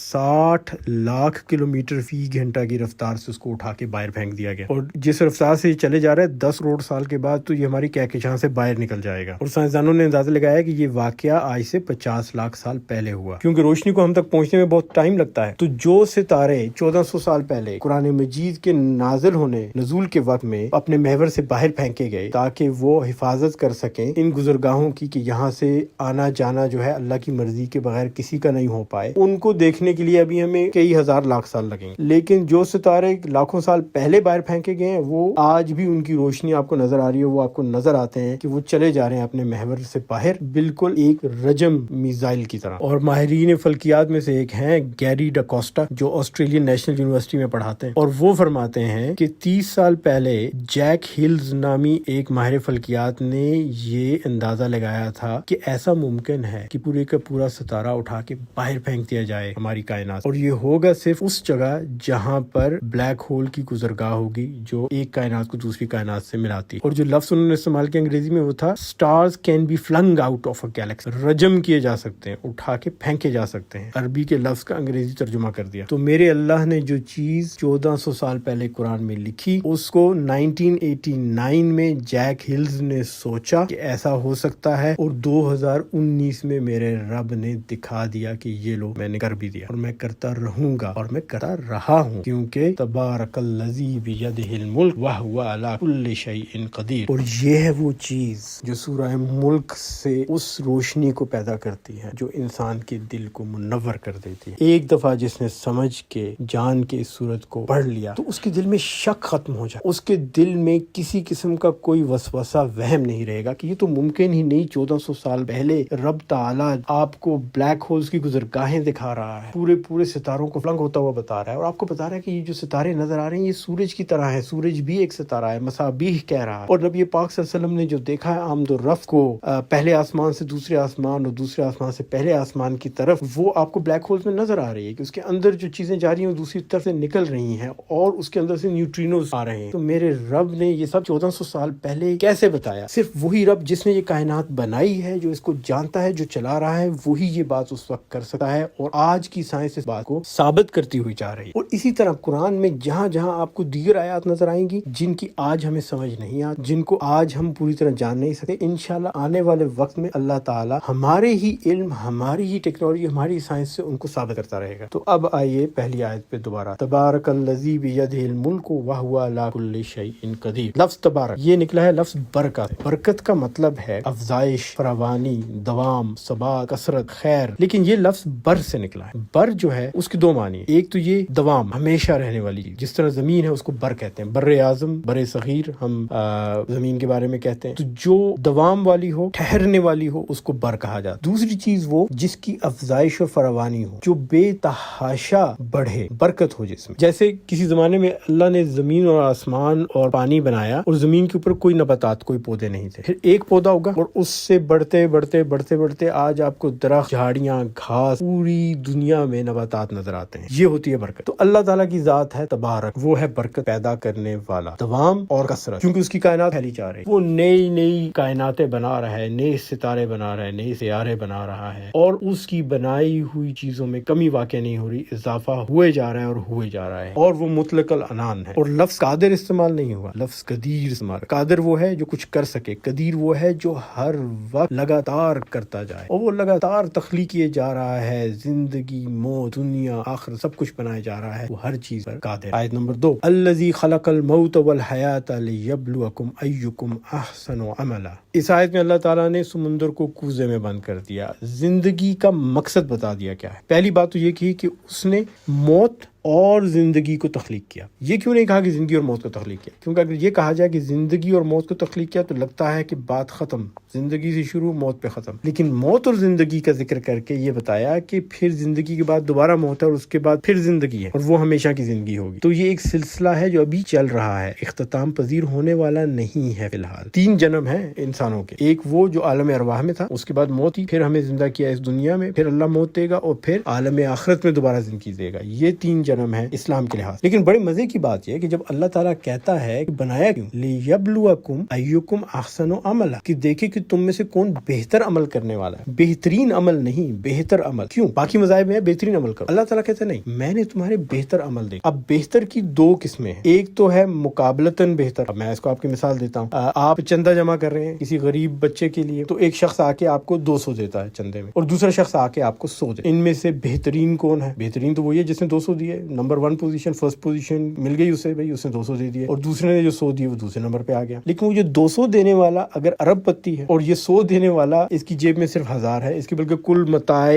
60 لاکھ کلومیٹر فی گھنٹہ کی رفتار سے اس کو اٹھا کے باہر پھینک دیا گیا، اور جس رفتار سے یہ چلے جا رہا ہے 10 کروڑ سال کے بعد تو یہ ہماری کہکشاں سے باہر نکل جائے گا۔ اور سائنسدانوں نے اندازہ لگایا کہ یہ واقعہ آج سے 50 لاکھ سال پہلے ہوا، کیونکہ روشنی کو ہم تک پہنچنے میں بہت ٹائم لگتا ہے۔ تو جو ستارے 1400 سال پہلے قرآن مجید کے نزول کے وقت میں اپنے محور سے باہر پھینکے گئے تاکہ وہ حفاظت کر سکیں ان گزرگاہوں کی کہ یہاں سے آنا جانا جو ہے اللہ کی مرضی کے بغیر کسی کا نہیں ہو پائے، ان کو دیکھنے کے لیے ابھی ہمیں کئی ہزار لاکھ سال لگیں گے۔ لیکن جو ستارے لاکھوں سال پہلے باہر پھینکے گئے ہیں وہ آج بھی ان کی روشنی آپ کو نظر آ رہی ہے، وہ آپ کو نظر آتے ہیں کہ وہ چلے جا رہے ہیں اپنے محور سے باہر، بالکل ایک رجم میزائل کی طرح۔ اور ماہرین فلکیات میں سے ایک ہیں گیری ڈاکوسٹا، جو آسٹریلین نیشنل یونیورسٹی میں پڑھاتے ہیں، اور وہ فرماتے ہیں کہ 30 سال پہلے جیک ہلز نامی ایک ماہر فلکیات نے یہ اندازہ لگایا تھا کہ ایسا ممکن ہے کہ پورے کا پورا ستارہ اٹھا کے باہر پھینک دیا جائے ہماری کائنات، اور یہ ہوگا صرف اس جگہ جہاں پر بلیک ہول کی گزرگاہ ہوگی جو ایک کائنات کو دوسری کائنات سے ملاتی ہے۔ اور جو لفظ انہوں نے استعمال کیا انگریزی میں وہ تھا stars can be flung out of a galaxy، رجم کیے جا سکتے ہیں، اٹھا کے پھینکے جا سکتے ہیں، عربی کے لفظ کا انگریزی ترجمہ کر دیا۔ تو میرے اللہ نے جو چیز 1400 سال پہلے قرآن میں لکھی، اس کو 1989 میں جیک ہلز نے سوچا کہ ایسا ہو سکتا ہے، اور 2019 میں میرے رب نے دکھا دیا کہ یہ لو میں نے کر بھی دیا، اور میں کرتا رہوں گا، اور میں کرتا رہا ہوں، کیونکہ تبارک الذی بیدہ الملک وہو علی کل شیء قدیر۔ اور یہ ہے وہ چیز جو سورہ ملک سے اس روشنی کو پیدا کرتی ہے جو انسان کے دل کو منور کر دیتی ہے۔ ایک دفعہ جس نے سمجھ کے جان کے اس صورت کو پڑھ لیا تو اس کے دل میں شک ختم ہو جائے، اس کے دل میں کسی قسم کا کوئی وسوسہ وہم نہیں رہے گا کہ یہ تو ممکن ہی نہیں، 1400 سال پہلے رب تعالیٰ آپ کو بلیک ہولز کی گزرگاہیں دکھا رہا ہے، پورے ستاروں کو فلنگ ہوتا ہوا بتا رہا ہے، اور آپ کو بتا رہا ہے کہ یہ جو ستارے نظر آ رہے ہیں یہ سورج کی طرح ہے، سورج بھی ایک ستارہ ہے، مصابیح کہہ رہا ہے۔ اور نبی پاک صلی اللہ علیہ وسلم نے جو دیکھا ہے آمد و رفت کو پہلے آسمان سے دوسرے آسمان اور دوسرے آسمان سے پہلے آسمان کی طرف، وہ آپ کو بلیک ہولز میں نظر آ رہی ہے کہ اس کے اندر جو چیزیں جا رہی ہیں وہ دوسری طرف سے نکل رہی ہیں، اور اس کے اندر سے نیوٹرینوز آ رہے ہیں۔ تو میرے رب نے یہ سب 1400 سال پہلے کیسے بتایا؟ صرف وہی رب جس نے یہ کائنات بنائی ہے، جو اس کو جانتا ہے، جو چلا رہا ہے، وہی یہ بات اس وقت کر سکتا ہے، اور آج کی سائنس اس بات کو ثابت کرتی ہوئی جا رہی ہے۔ اور اسی طرح قرآن میں جہاں جہاں آپ کو دیگر آیات نظر آئیں گی جن کی آج ہمیں سمجھ نہیں آتی، جن کو آج ہم پوری طرح جان نہیں سکتے، انشاءاللہ آنے والے وقت میں اللہ تعالی ہمارے ہی علم، ہماری ہی ٹیکنالوجی، ہماری سائنس سے ان کو ثابت کرتا رہے گا۔ تو اب آئیے پہلی آیت پہ دوبارہ، تبارک الذی بیدہ الملک وہو علی کل شیء قدیر۔ لفظ تبارک یہ نکلا ہے لفظ برکت۔ برکت کا مطلب ہے افزائش، فراوانی، دوام، ثبات، کثرت، خیر، لیکن یہ لفظ بر سے نکلا ہے۔ بر جو ہے اس کے دو معنی، ایک تو یہ دوام، ہمیشہ رہنے والی چیز، جس طرح زمین ہے اس کو بر کہتے ہیں، بر اعظم، بر صغیر ہم زمین کے بارے میں کہتے ہیں، تو جو دوام والی ہو، ٹھہرنے والی ہو، اس کو بر کہا جاتا ہے۔ دوسری چیز وہ جس کی افزائش اور فراوانی ہو، جو بے تحاشا بڑھے، برکت ہو جس میں، جیسے کسی زمانے میں اللہ نے زمین اور آسمان اور پانی بنایا اور زمین کے اوپر کوئی نباتات، کوئی پودے نہیں تھے، پھر ایک پودا ہوگا اور اس سے بڑھتے بڑھتے بڑھتے بڑھتے آج آپ کو درخت، جھاڑیاں، گھاس، پوری دنیا میں نباتات نظر آتے ہیں۔ یہ ہوتی ہے برکت۔ تو اللہ تعالیٰ کی ذات ہے تبارک، وہ ہے برکت پیدا کرنے والا، دوام اور کثرت، کیونکہ اس کی کائنات پھیلی جا رہی ہے، وہ نئی نئی کائناتیں بنا رہا ہے، نئے ستارے بنا رہا ہے، نئے سیارے بنا رہا ہے، اور اس کی بنائی ہوئی چیزوں میں کمی واقع نہیں ہو رہی، اضافہ ہوئے جا رہا ہے اور ہوئے جا رہا ہے، اور وہ مطلق العنان ہے۔ اور لفظ قادر استعمال نہیں ہوا، لفظ قدیر استعمال۔ قادر وہ ہے جو کچھ کر سکے، قدیر وہ ہے جو ہر وقت لگاتار کرتا جائے، اور وہ لگاتار تخلیق کیے جا رہا ہے، زندگی، موت، دنیا، آخر سب کچھ بنایا جا رہا ہے، وہ ہر چیز پر قادر۔ آیت نمبر 2، الذی خلق الموت والحیات لیبلوکم ایکم احسن عملا۔ اس آیت میں اللہ تعالیٰ نے سمندر کو کوزے میں بند کر دیا، زندگی کا مقصد بتا دیا کیا ہے۔ پہلی بات تو یہ کی کہ اس نے موت اور زندگی کو تخلیق کیا۔ یہ کیوں نہیں کہا کہ زندگی اور موت کو تخلیق کیا؟ کیونکہ اگر یہ کہا جائے کہ زندگی اور موت کو تخلیق کیا تو لگتا ہے کہ بات ختم، زندگی سے شروع، موت پہ ختم۔ لیکن موت اور زندگی کا ذکر کر کے یہ بتایا کہ پھر زندگی کے بعد دوبارہ موت ہے اور اس کے بعد پھر زندگی ہے، اور وہ ہمیشہ کی زندگی ہوگی۔ تو یہ ایک سلسلہ ہے جو ابھی چل رہا ہے، اختتام پذیر ہونے والا نہیں ہے۔ فی الحال 3 جنم ہیں انسانوں کے، ایک وہ جو عالم ارواح میں تھا، اس کے بعد موت ہی، پھر ہمیں زندہ کیا اس دنیا میں، پھر اللہ موت دے گا اور پھر عالم آخرت میں دوبارہ زندگی دے گا۔ یہ 3 جنم ہے اسلام کے لحاظ۔ لیکن بڑے مزے کی بات یہ ہے کہ جب اللہ تعالیٰ کہتا ہے کہ بنایا کیوں، لیبلوکم ایکم احسن عملا، کہ دیکھے کہ تم میں سے کون بہتر عمل کرنے والا ہے، بہترین عمل نہیں، بہتر عمل۔ کیوں؟ باقی مذاہب میں ہے بہترین عمل کرو، اللہ تعالیٰ کہتا ہے نہیں، میں نے تمہارے بہتر عمل دیکھا۔ اب بہتر کی 2 قسمیں ہیں، ایک تو ہے مقابلتاً بہتر۔ اب میں اس کو آپ کی مثال دیتا ہوں، آپ چندہ جمع کر رہے ہیں کسی غریب بچے کے لیے، تو ایک شخص آ کے آپ کو 200 دیتا ہے چندے میں، اور دوسرا شخص آ کے آپ کو 100 دیتا ہے۔ ان میں سے بہترین کون ہے؟ بہترین تو وہی ہے جس نے 200 دیے، نمبر 1 پوزیشن، فرسٹ پوزیشن مل گئی اسے، بھائی اس نے 200 دے دیے، اور دوسرے نے جو 100 دیے وہ دوسرے نمبر پہ آ گیا۔ لیکن وہ جو 200 دینے والا اگر ارب پتی ہے اور یہ 100 دینے والا اس کی جیب میں صرف 1000 ہے، اس کی بلکہ کل متاع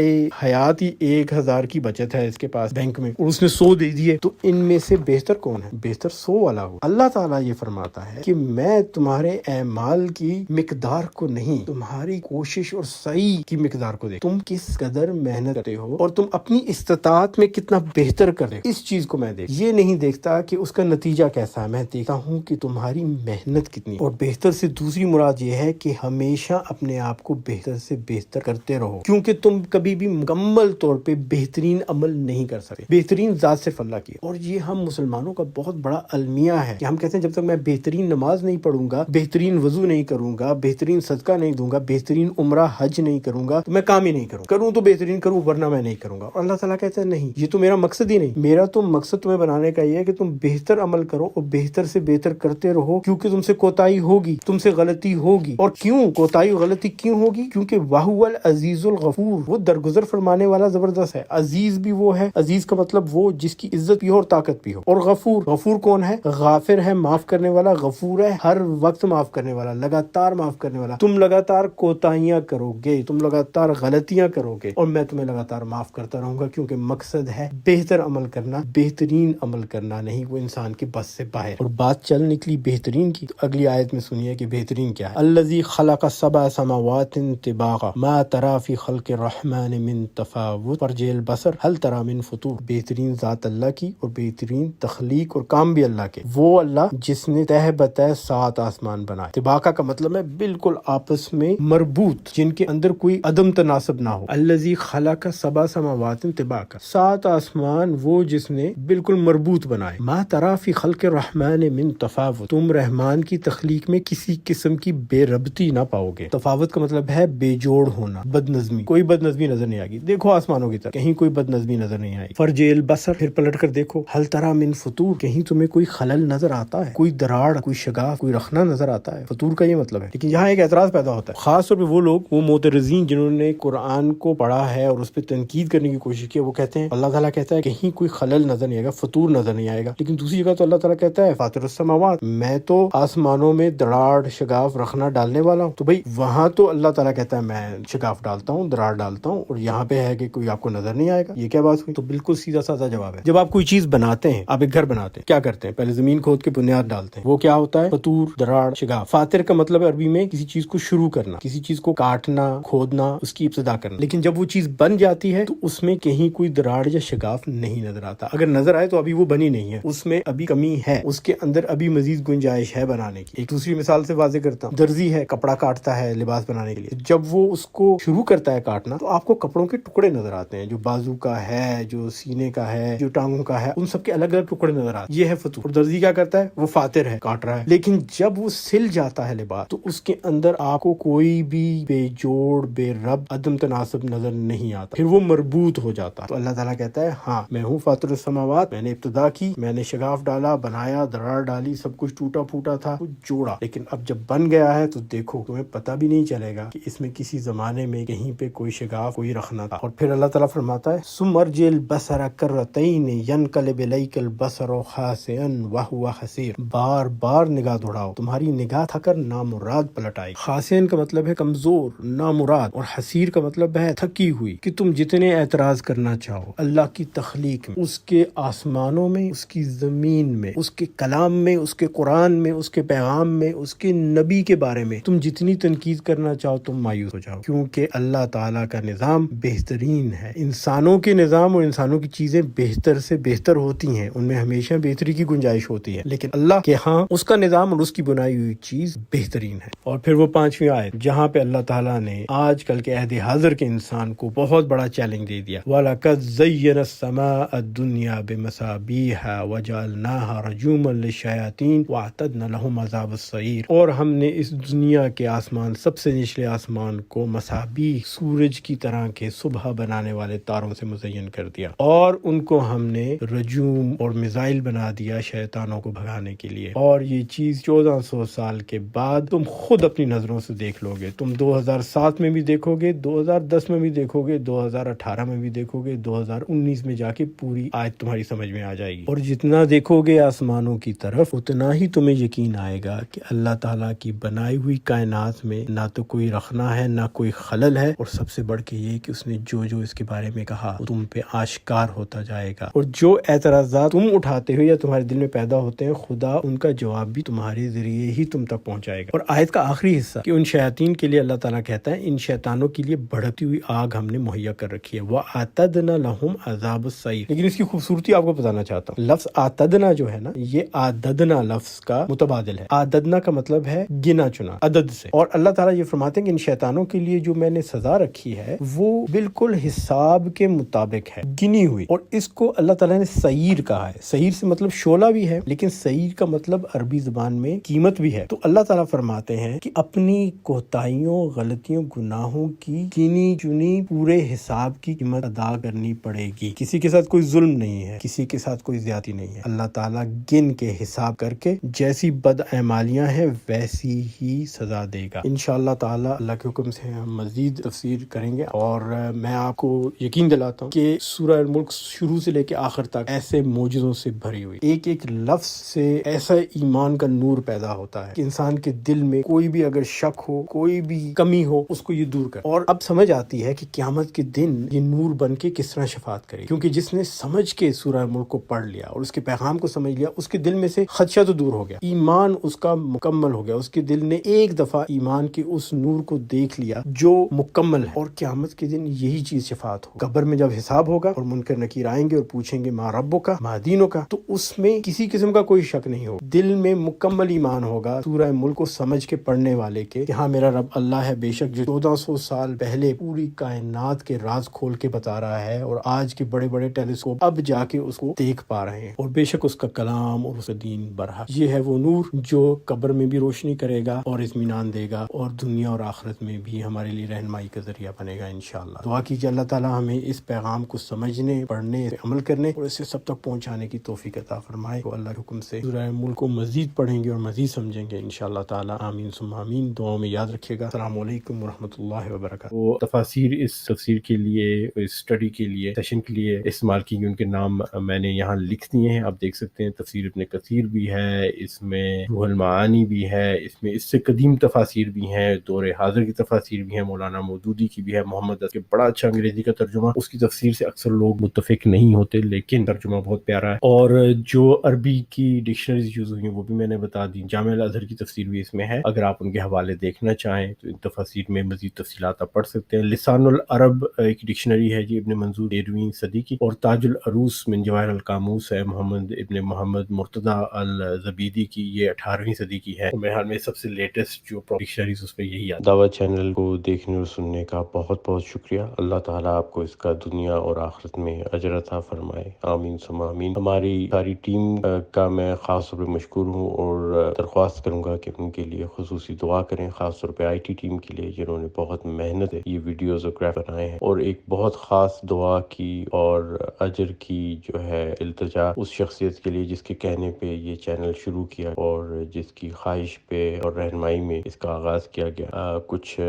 حیات ہی 1000 کی بچت ہے اس کے پاس بینک میں، اور اس نے 100 دے دیے، تو ان میں سے بہتر کون ہے؟ بہتر 100 والا ہو۔ اللہ تعالیٰ یہ فرماتا ہے کہ میں تمہارے اعمال کی مقدار کو نہیں، تمہاری کوشش اور سعی کی مقدار کو دیکھ، تم کس قدر محنت کرتے ہو اور تم اپنی استطاعت میں کتنا بہتر کرتے ہو، اس چیز کو میں دیکھ، یہ نہیں دیکھتا کہ اس کا نتیجہ کیسا ہے، میں دیکھتا ہوں کہ تمہاری محنت کتنی۔ اور بہتر سے دوسری مراد یہ ہے کہ ہمیشہ اپنے آپ کو بہتر سے بہتر کرتے رہو، کیونکہ تم کبھی بھی مکمل طور پہ بہترین عمل نہیں کر سکتے، بہترین ذات صرف اللہ کی۔ اور یہ ہم مسلمانوں کا بہت بڑا المیہ ہے کہ ہم کہتے ہیں جب تک میں بہترین نماز نہیں پڑھوں گا، بہترین وضو نہیں کروں گا، بہترین صدقہ نہیں دوں گا، بہترین عمرہ حج نہیں کروں گا، تو میں کام ہی نہیں کروں تو بہترین کروں، ورنہ میں نہیں کروں گا۔ اور اللہ تعالیٰ کہتا ہے نہیں، یہ تو میرا مقصد ہی نہیں، میرا تو مقصد تمہیں بنانے کا یہ ہے کہ تم بہتر عمل کرو اور بہتر سے بہتر کرتے رہو، کیونکہ تم سے کوتاہی ہوگی، تم سے غلطی ہوگی۔ اور کیوں کوتاہی و غلطی کیوں ہوگی؟ کیونکہ وَهُوَ الْعَزِيزُ الْغَفُورُ، وہ درگزر فرمانے والا زبردست ہے۔ عزیز بھی وہ ہے، عزیز کا مطلب وہ جس کی عزت بھی ہو اور طاقت بھی ہو، اور غفور، غفور کون ہے؟ غافر ہے، معاف کرنے والا، غفور ہے ہر وقت معاف کرنے والا، لگاتار معاف کرنے والا۔ تم لگاتار کوتاہیاں کرو گے، تم لگاتار غلطیاں کرو گے، اور میں تمہیں لگاتار معاف کرتا رہوں گا، کیونکہ مقصد ہے بہتر عمل کرنا، بہترین عمل کرنا نہیں، وہ انسان کے بس سے باہر۔ اور بات چل نکلی بہترین کی، تو اگلی آیت میں سنیے کہ بہترین کیا ہے۔ الذی خلق 7 سماوات طباقا ما تری فی خلق الرحمن من تفاوت فرجع البصر هل تری من فطور۔ بہترین ذات اللہ کی اور بہترین تخلیق اور کام بھی اللہ کے، وہ اللہ جس نے تہ بتہ 7 آسمان بنائے۔ طباقا کا مطلب ہے بالکل آپس میں مربوط، جن کے اندر کوئی عدم تناسب نہ ہو۔ الذی خلق 7 سماوات طباقا، 7 آسمان وہ جس نے بالکل مربوط بنائے۔ ما تری فی خلق الرحمن من تفاوت، تم رحمان کی تخلیق میں کسی قسم کی بے ربطی نہ پاؤ گے۔ تفاوت کا مطلب ہے بے جوڑ ہونا، بد نظمی، کوئی بد نظمی نظر نہیں آئے گی۔ دیکھو آسمانوں کی طرف، کہیں کوئی بد نظمی نظر نہیں آئی۔ فرجع البصر، پھر پلٹ کر دیکھو، ہل تری من فطور، کہیں تمہیں کوئی خلل نظر آتا ہے، کوئی دراڑ، کوئی شگاف، کوئی رخنا نظر آتا ہے۔ فطور کا یہ مطلب ہے۔ لیکن یہاں ایک اعتراض پیدا ہوتا ہے، خاص طور پہ وہ لوگ، وہ معترضین جنہوں نے قرآن کو پڑھا ہے اور اس پہ تنقید کرنے کی کوشش کی، وہ کہتے ہیں اللہ تعالیٰ کہتا ہے کہیں کوئی خلل نظر نہیں آئے گا، فطور نظر نہیں آئے گا. لیکن دوسری جگہ تو اللہ تعالیٰ کہتا ہے فاطر السماوات، میں تو آسمانوں میں دراڑ شگاف رکھنا ڈالنے والا ہوں. تو بھائی وہاں تو اللہ تعالیٰ کہتا ہے میں شگاف ڈالتا ہوں، دراڑ ڈالتا ہوں، اور یہاں پہ ہے کہ کوئی آپ کو نظر نہیں آئے گا. یہ کیا بات ہوئی؟ تو بالکل سیدھا سادہ جواب ہے. جب آپ کوئی چیز بناتے ہیں، آپ ایک گھر بناتے ہیں، کیا کرتے ہیں؟ پہلے زمین کھود کے بنیاد ڈالتے ہیں. وہ کیا ہوتا ہے؟ فطور، دراڑ، شگاف. فاتر کا مطلب ہے عربی میں کسی چیز کو شروع کرنا، کسی چیز کو کاٹنا، کھودنا، اس کی ابتدا کرنا. لیکن جب وہ چیز بن جاتی ہے تو اس میں کہیں کوئی دراڑ یا شگاف نہیں نظر آتا. اگر نظر آئے تو ابھی وہ بنی نہیں ہے، اس میں ابھی کمی ہے، اس کے اندر ابھی مزید گنجائش ہے بنانے کی. ایک دوسری مثال سے واضح کرتا ہوں. درزی ہے، کپڑا کاٹتا ہے لباس بنانے کے لیے. جب وہ اس کو شروع کرتا ہے کاٹنا تو آپ کو کپڑوں کے ٹکڑے نظر آتے ہیں، جو بازو کا ہے، جو سینے کا ہے، جو ٹانگوں کا ہے، ان سب کے الگ الگ ٹکڑے نظر آتے ہیں. یہ ہے فطور. اور درزی کیا کرتا ہے؟ وہ فاتر ہے، کاٹ رہا ہے. لیکن جب وہ سل جاتا ہے لباس تو اس کے اندر آپ کو کوئی بھی بے جوڑ، بے رب، عدم تناسب نظر نہیں آتا، پھر وہ مربوط ہو جاتا. تو اللہ تعالیٰ کہتا ہے ہاں میں ہوں فاطر السماوات، میں نے ابتدا کی، میں نے شگاف ڈالا، بنایا، دراڑ ڈالی، سب کچھ ٹوٹا پھوٹا تھا، کچھ جوڑا. لیکن اب جب بن گیا ہے تو دیکھو تمہیں پتہ بھی نہیں چلے گا کہ اس میں کسی زمانے میں کہیں پہ کوئی شگاف، کوئی رکھنا تھا. اور پھر اللہ تعالیٰ فرماتا ہے ثم ارجع البصر کرتین ینقلب الیک البصر خاسئا وهو حسیر. بار بار نگاہ دوڑاؤ، تمہاری نگاہ تھا کر نامراد پلٹ آئی. خاسئن کا مطلب ہے کمزور، نامراد، اور حسیر کا مطلب ہے تھکی ہوئی. کہ تم جتنے اعتراض کرنا چاہو اللہ کی تخلیق میں، اس کے آسمانوں میں، اس کی زمین میں، اس کے کلام میں، اس کے قرآن میں، اس کے پیغام میں، اس کے نبی کے بارے میں تم جتنی تنقید کرنا چاہو تم مایوس ہو جاؤ. کیونکہ اللہ تعالیٰ کا نظام بہترین ہے. انسانوں کے نظام اور انسانوں کی چیزیں بہتر سے بہتر ہوتی ہیں، ان میں ہمیشہ بہتری کی گنجائش ہوتی ہے، لیکن اللہ کے ہاں اس کا نظام اور اس کی بنائی ہوئی چیز بہترین ہے. اور پھر وہ 5ویں آیت جہاں پہ اللہ تعالیٰ نے آج کل کے عہد حاضر کے انسان کو بہت بڑا چیلنج دے دیا. وَلَقَدْ زَيَّنَ السَّمَاءَ الدُّنْيَا بِمَصَابِيحَ وَجَعَلْنَاهَا رَجُومًا لِلشَّيَاطِينِ وَأَعْتَدْنَا لَهُمْ عَذَابَ السَّعِيرِ. اور ہم نے اس دنیا کے آسمان، سب سے نچلے آسمان کو مصابیح، سورج کی طرح کے صبح بنانے والے تاروں سے مزین کر دیا، اور ان کو ہم نے رجوم اور میزائل بنا دیا شیطانوں کو بھگانے کے لیے. اور یہ چیز 1400 سال کے بعد تم خود اپنی نظروں سے دیکھ لو گے. تم 2007 میں بھی دیکھو گے، 2010 میں بھی دیکھو گے، 2018 میں بھی دیکھو گے، 2019 میں جا کے پوری آیت تمہاری سمجھ میں آ جائے گی. اور جتنا دیکھو گے آسمانوں کی طرف اتنا ہی تمہیں یقین آئے گا کہ اللہ تعالیٰ کی بنائی ہوئی کائنات میں نہ تو کوئی رخنا ہے، نہ کوئی خلل ہے، اور سب سے بڑھ کے یہ کہ اس نے جو جو اس کے بارے میں کہا وہ تم پہ آشکار ہوتا جائے گا. اور جو اعتراضات تم اٹھاتے ہو یا تمہارے دل میں پیدا ہوتے ہیں، خدا ان کا جواب بھی تمہارے ذریعے ہی تم تک پہنچائے گا. اور آیت کا آخری حصہ کہ ان شیاطین کے لیے اللہ تعالیٰ کہتا ہے ان شیطانوں کے لیے بڑھتی ہوئی آگ ہم نے مہیا کر رکھی ہے. وَأَعْتَدْنَا لَهُمْ عَذَابَ السَّعِيرِ. لیکن اس کی خوبصورتی آپ کو بتانا چاہتا ہوں. لفظ آتدنا جو ہے نا، یہ آددنا لفظ کا متبادل ہے. آددنا کا مطلب ہے گنا چنا، عدد سے. اور اللہ تعالیٰ یہ فرماتے ہیں کہ ان شیطانوں کے لیے جو میں نے سزا رکھی ہے وہ بالکل حساب کے مطابق ہے، گنی ہوئی. اور اس کو اللہ تعالیٰ نے سعیر کہا ہے. سعیر سے مطلب شعلہ بھی ہے، لیکن سعیر کا مطلب عربی زبان میں قیمت بھی ہے. تو اللہ تعالیٰ فرماتے ہیں کہ اپنی کوتاہیوں، غلطیوں، گناہوں کی گنی چنی پورے حساب کی قیمت ادا کرنی پڑے گی. کسی کے ساتھ کوئی ظلم نہیں ہے، کسی کے ساتھ کوئی زیادتی نہیں ہے. اللہ تعالیٰ گن کے حساب کر کے جیسی بد اعمالیاں ہیں ویسی ہی سزا دے گا. انشاءاللہ تعالیٰ اللہ کے حکم سے ہم مزید تفسیر کریں گے. اور میں آپ کو یقین دلاتا ہوں کہ سورہ الملک شروع سے لے کے آخر تک ایسے معجزوں سے بھری ہوئی، ایک ایک لفظ سے ایسا ایمان کا نور پیدا ہوتا ہے کہ انسان کے دل میں کوئی بھی اگر شک ہو، کوئی بھی کمی ہو، اس کو یہ دور کر. اور اب سمجھ آتی ہے کہ قیامت کے دن یہ نور بن کے کس طرح شفاعت کرے. کیونکہ جس نے سمجھ کے سورہ الملک کو پڑھ لیا اور اس کے پیغام کو سمجھ لیا، اس کے دل میں سے خدشہ تو دور ہو گیا، ایمان اس کا مکمل ہو گیا. اس کے دل نے ایک دفعہ ایمان کے اس نور کو دیکھ لیا جو مکمل ہے. اور قیامت کے دن یہی چیز شفاعت ہو. قبر میں جب حساب ہوگا اور منکر نکیر آئیں گے اور پوچھیں گے ما ربک ما دینک، تو اس میں کسی قسم کا کوئی شک نہیں ہوگا. دل میں مکمل ایمان ہوگا سورہ ملک کو سمجھ کے پڑھنے والے کے کہ ہاں میرا رب اللہ ہے، بے شک جو 1400 سال پہلے پوری کائنات کے راز کھول کے بتا رہا ہے، اور آج کے بڑے بڑے ٹیلیسکوپ اب جا کے اس کو دیکھ پا رہے ہیں. اور بے شک اس کا کلام اور اس کا دین برحق. یہ ہے وہ نور جو قبر میں بھی روشنی کرے گا اور اطمینان دے گا، اور دنیا اور آخرت میں بھی ہمارے لیے رہنمائی کا ذریعہ بنے گا انشاءاللہ. دعا کیجیے اللہ تعالیٰ ہمیں اس پیغام کو سمجھنے، پڑھنے، عمل کرنے اور اسے سب تک پہنچانے کی توفیق عطا فرمائے. تو اللہ کے حکم سے سورہ ملک کو مزید پڑھیں گے اور مزید سمجھیں گے انشاءاللہ تعالیٰ. آمین ثم آمین. دعاؤں میں یاد رکھیے گا. السلام علیکم ورحمۃ اللہ وبرکاتہ. وہ تفاسیر اس تفسیر کے لیے، اس اسٹڈی کے لیے، سیشن کے لیے استعمال کی باقی ان کے نام میں نے یہاں لکھ دیے ہیں، آپ دیکھ سکتے ہیں۔ تفسیر ابن کثیر بھی ہے اس میں، روح المعانی بھی ہے اس میں، اس سے قدیم تفاسیر بھی ہیں، دور حاضر کی تفاسیر بھی ہیں، مولانا مودودی کی بھی ہے، محمد کے بڑا اچھا انگریزی کا ترجمہ، اس کی تفسیر سے اکثر لوگ متفق نہیں ہوتے لیکن ترجمہ بہت پیارا ہے۔ اور جو عربی کی ڈکشنریز یوز ہوئی ہیں وہ بھی میں نے بتا دی، جامع الازہر کی تفسیر بھی اس میں ہے، اگر آپ ان کے حوالے دیکھنا چاہیں تو ان تفاسیر میں مزید تفصیلات آپ پڑھ سکتے ہیں۔ لسان العرب ایک ڈکشنری ہے جی ابن منظور 13ویں صدی کی، اور تاج العروس من جواہر القاموس ہے محمد ابن محمد مرتضی الزبیدی کی، یہ 18ویں صدی کی ہے۔ میرے حال میں سب سے لیٹسٹ جو ڈکشنریز اس پہ یہی آتی ہے۔ دعوت چینل کو دیکھنے اور سننے کا بہت بہت شکریہ، اللہ تعالیٰ آپ کو اس کا دنیا اور آخرت میں اجر عطا فرمائے، آمین ثم آمین۔ ہماری ساری ٹیم کا میں خاص طور پہ مشکور ہوں اور درخواست کروں گا کہ ان کے لیے خصوصی دعا کریں، خاص طور پہ IT ٹیم کے لیے جنہوں نے بہت محنت سے یہ ویڈیوز اور گراف بنائے ہیں، اور ایک بہت خاص دعا کی اور اجر کی جو ہے التجا اس شخصیت کے لیے جس کے کہنے پہ یہ چینل شروع کیا اور جس کی خواہش پہ اور رہنمائی میں اس کا آغاز کیا گیا۔ کچھ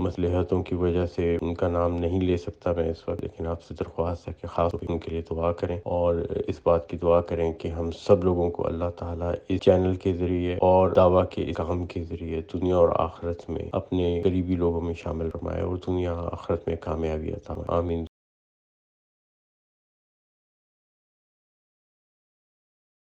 مصلحتوں کی وجہ سے ان کا نام نہیں لے سکتا میں اس وقت، لیکن آپ سے درخواست ہے کہ خاص طور پہ ان کے لیے دعا کریں، اور اس بات کی دعا کریں کہ ہم سب لوگوں کو اللہ تعالیٰ اس چینل کے ذریعے اور دعویٰ کے کام کے ذریعے دنیا اور آخرت میں اپنے قریبی لوگوں میں شامل فرمائے اور دنیا آخرت میں کامیابی عطا فرمائے، آمین۔